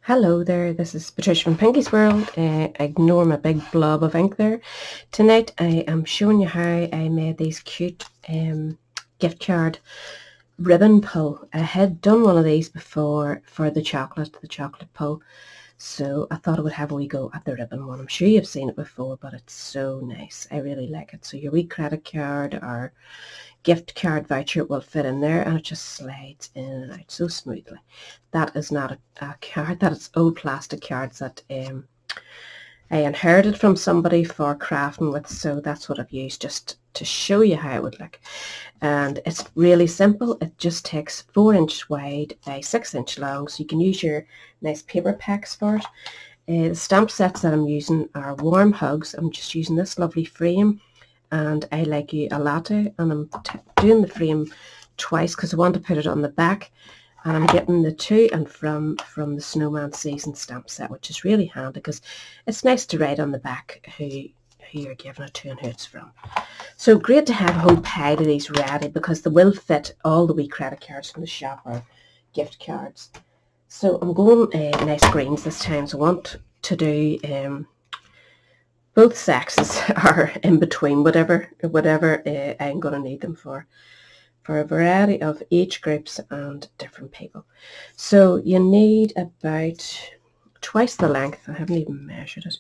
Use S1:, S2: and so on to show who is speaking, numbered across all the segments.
S1: Hello there, this is Patricia from Pinky's World. Ignore my big blob of ink there. Tonight I am showing you how I made these cute gift card ribbon pull. I had done one of these before for the chocolate pull, so I thought I would have a wee go at the ribbon one. I'm sure you've seen it before, but it's so nice. I really like it. So your wee credit card or gift card voucher will fit in there, and it just slides in and out so smoothly. That is not a card, that is old plastic cards that I inherited from somebody for crafting with, so that's what I've used just to show you how it would look. And it's really simple. It just takes 4-inch wide by 6-inch long, so you can use your nice paper packs for it. The stamp sets that I'm using are Warm Hugs. I'm just using this lovely frame, and I Like You a Latte, and I'm doing the frame twice because I want to put it on the back, and I'm getting the to and from the Snowman Season stamp set, which is really handy because it's nice to write on the back who you're giving it to and who it's from. So great to have a whole pile of these ready because they will fit all the wee credit cards from the shop or gift cards. So I'm going nice greens this time, so I want to do both sexes are in between, whatever I'm going to need them for a variety of age groups and different people. So you need about twice the length. I haven't even measured it.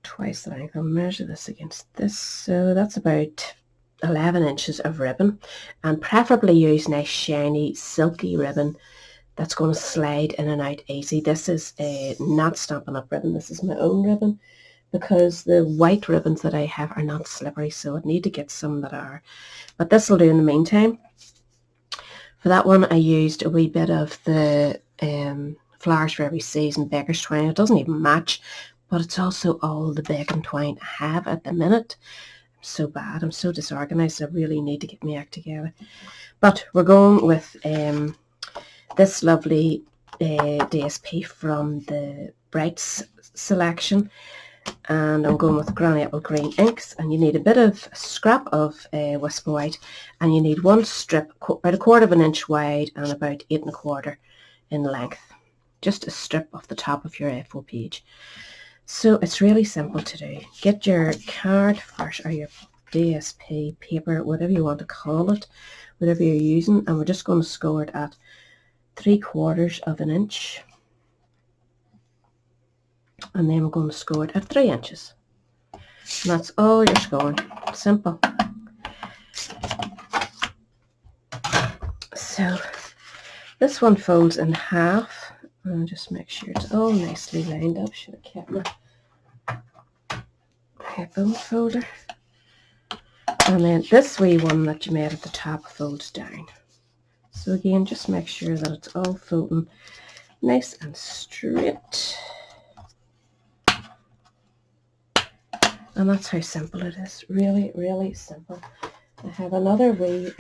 S1: Twice the length. I'll measure this against this. So that's about 11 inches of ribbon, and preferably use nice shiny silky ribbon that's going to slide in and out easy. This is not Stampin' Up ribbon. This is my own ribbon, because the white ribbons that I have are not slippery, so I'd need to get some that are. But this will do in the meantime. For that one, I used a wee bit of the Flowers for Every Season Baker's Twine. It doesn't even match, but it's also all the baking twine I have at the minute. I'm so bad. I'm so disorganized. I really need to get my act together. But we're going with this lovely DSP from the Brights selection. And I'm going with Granny Apple Green inks, and you need a bit of scrap of Whisper White, and you need one strip about 1/4 inch wide and about 8 1/4 in length, just a strip off the top of your A4 page. So it's really simple to do. Get your card first, or your DSP paper, whatever you want to call it, whatever you're using, and we're just going to score it at 3/4 inch. And then we're going to score it at 3 inches. And that's all you're scoring. Simple. So this one folds in half. And just make sure it's all nicely lined up. Should have kept my bone folder. And then this wee one that you made at the top folds down. So again, just make sure that it's all folding nice and straight. And that's how simple it is. Really, really simple. I have another wee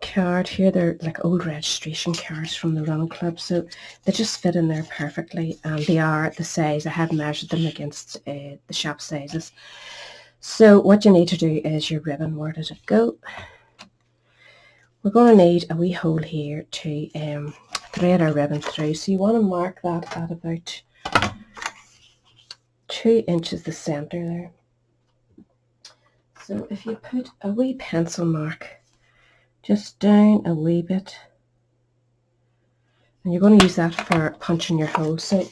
S1: card here. They're like old registration cards from the running club, so they just fit in there perfectly, and they are the size. I have measured them against the shop sizes. So what you need to do is your ribbon. Where did it go? We're going to need a wee hole here to thread our ribbon through. So you want to mark that at about 2 inches the center there. So if you put a wee pencil mark just down a wee bit, and you're going to use that for punching your hole. So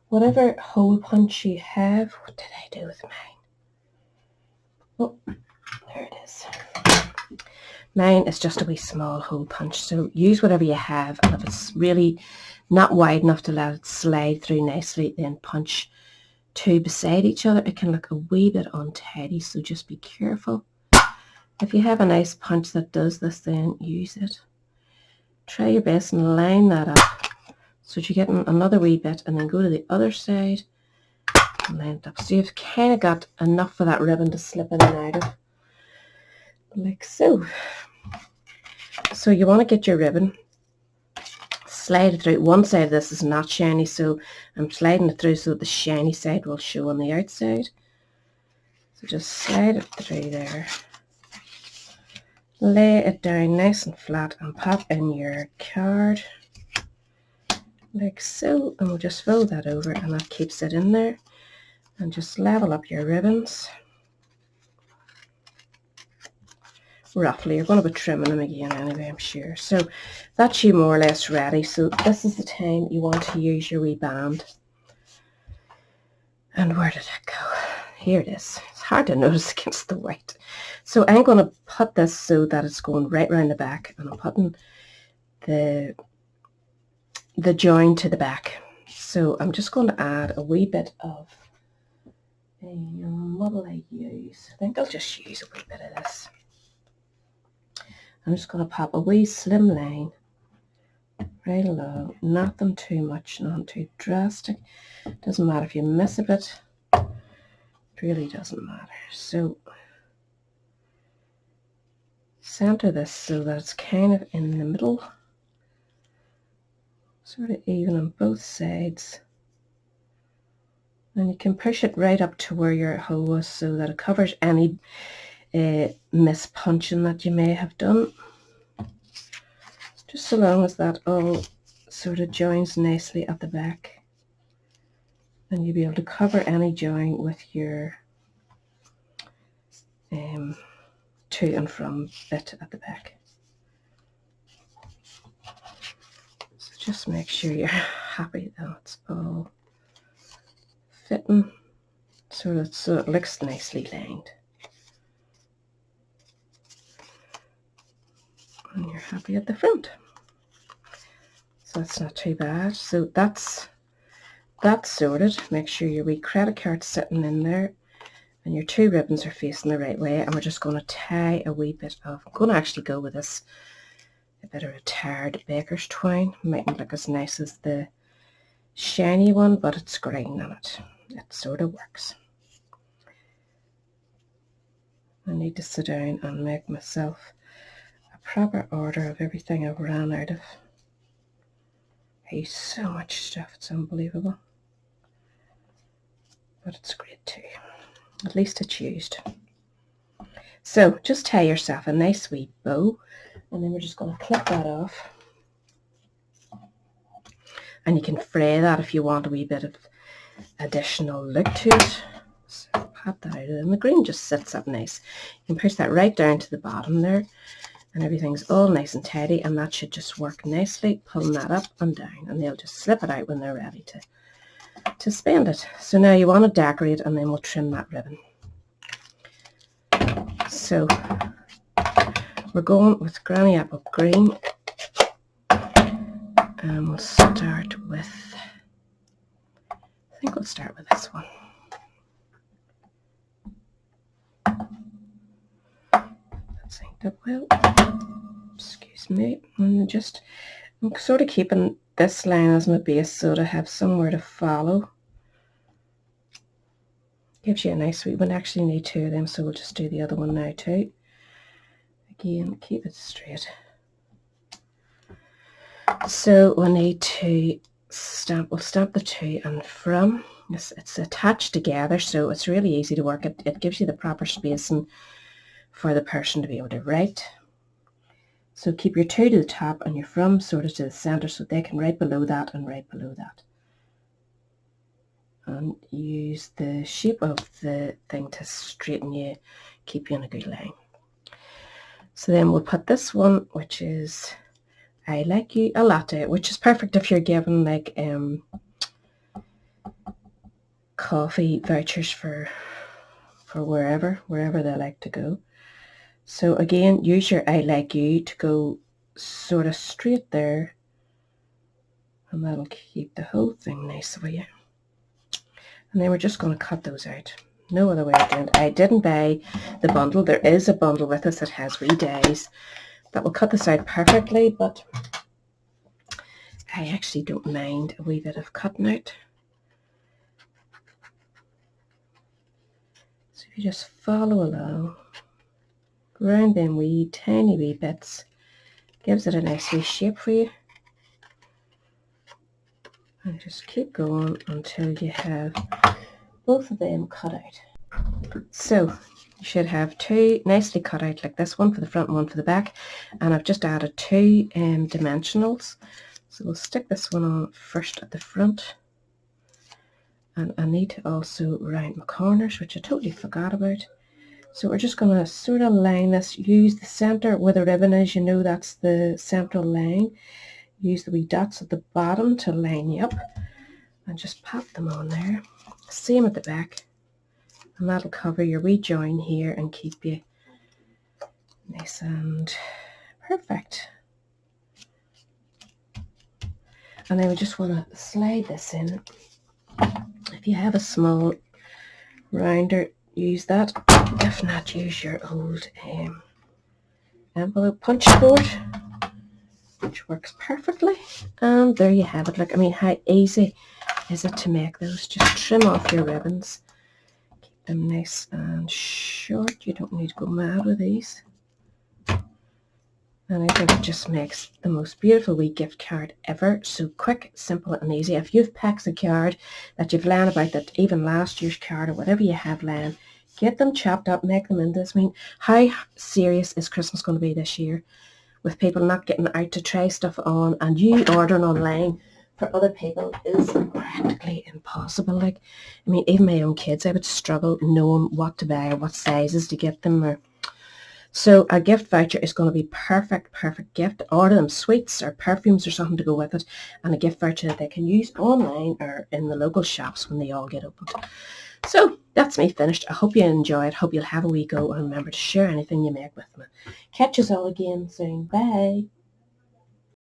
S1: whatever hole punch you have, what did I do with mine? Oh, there it is. Mine is just a wee small hole punch, so use whatever you have, and if it's really not wide enough to let it slide through nicely, then punch two beside each other. It can look a wee bit untidy, so just be careful. If you have a nice punch that does this, then use it. Try your best and line that up so that you're getting another wee bit, and then go to the other side and line it up. So you've kind of got enough for that ribbon to slip in and out of, like so. So you want to get your ribbon, slide it through. One side of this is not shiny, so I'm sliding it through so the shiny side will show on the outside. So just slide it through there. Lay it down nice and flat and pop in your card. like so, and we'll just fold that over, and that keeps it in there. And just level up your ribbons roughly. You're going to be trimming them again anyway, I'm sure. So that's you more or less ready. So this is the time you want to use your wee band. And where did it go? Here it is. It's hard to notice against the white. So I'm going to put this so that it's going right round the back, and I'm putting the join to the back. So I'm just going to add a wee bit of what will I use? I think I'll just use a wee bit of this. I'm just going to pop a wee slim line right along. Nothing too much, nothing too drastic. Doesn't matter if you miss a bit. It really doesn't matter. So center this so that it's kind of in the middle. Sort of even on both sides. And you can push it right up to where your hole was so that it covers any mispunching that you may have done. Just so long as that all sort of joins nicely at the back. And you'll be able to cover any join with your to and from bit at the back. So just make sure you're happy that it's all fitting so it looks nicely lined. And you're happy at the front. So that's not too bad. So that's sorted. Make sure your wee credit card's sitting in there and your two ribbons are facing the right way, and we're just going to tie a wee bit of, I'm going to actually go with this, a bit of a tarred baker's twine. It mightn't look as nice as the shiny one, but it's green on it. It sort of works. I need to sit down and make myself a proper order of everything I've ran out of. I use so much stuff, it's unbelievable. But it's great too. At least it's used. So just tie yourself a nice wee bow, and then we're just going to clip that off. And you can fray that if you want a wee bit of additional look to it. So pop that out, and the green just sits up nice. You can push that right down to the bottom there, and everything's all nice and tidy, and that should just work nicely, pulling that up and down, and they'll just slip it out when they're ready to spend it. So now you want to decorate, and then we'll trim that ribbon. So we're going with Granny Apple Green, and we'll start with, I think we'll start with this one. That's inked up well. Excuse me. And just, I'm sort of keeping this line as my base so to have somewhere to follow. Gives you a nice sweet one. Actually need two of them, so we'll just do the other one now too. Again, keep it straight. So we need to stamp, we'll stamp the to and from. It's attached together, so it's really easy to work. It gives you the proper spacing for the person to be able to write. So keep your to the top and your from sort of to the center so they can write below that and right below that. And use the shape of the thing to straighten you, keep you in a good line. So then we'll put this one, which is I Like You a Latte, which is perfect if you're giving like coffee vouchers for wherever they like to go. So again, use your I Like You to go sort of straight there, and that'll keep the whole thing nice for you. And then we're just going to cut those out. No other way of doing it. I didn't buy the bundle. There is a bundle with us that has wee dies that will cut this out perfectly, but I actually don't mind a wee bit of cutting out. So if you just follow along, round them wee tiny wee bits, gives it a nice wee shape for you. And just keep going until you have both of them cut out. So you should have two nicely cut out like this, one for the front and one for the back, and I've just added two dimensionals So we'll stick this one on first at the front. And I need to also round my corners, which I totally forgot about. So we're just going to sort of line this, use the centre where the ribbon is, you know that's the central line. Use the wee dots at the bottom to line you up and just pop them on there. Same at the back, and that'll cover your wee join here and keep you nice and perfect. And then we just want to slide this in. If you have a small rounder, use that. If not, use your old envelope punch board, which works perfectly. And there you have it. Look, I mean, how easy is it to make those? Just trim off your ribbons. Keep them nice and short. You don't need to go mad with these. And I think it just makes the most beautiful wee gift card ever. So quick, simple and easy. If you've packs of card that you've laying about, that even last year's card or whatever you have laying, get them chopped up, make them into this. I mean, how serious is Christmas going to be this year with people not getting out to try stuff on, and you ordering online for other people is practically impossible. Like, I mean, even my own kids, I would struggle knowing what to buy or what sizes to get them. Or so a gift voucher is going to be perfect gift. Order them sweets or perfumes or something to go with it, and a gift voucher that they can use online or in the local shops when they all get opened. So that's me finished. I hope you enjoy it. Hope you'll have a wee go, and remember to share anything you make with me. Catch us all again soon. Bye.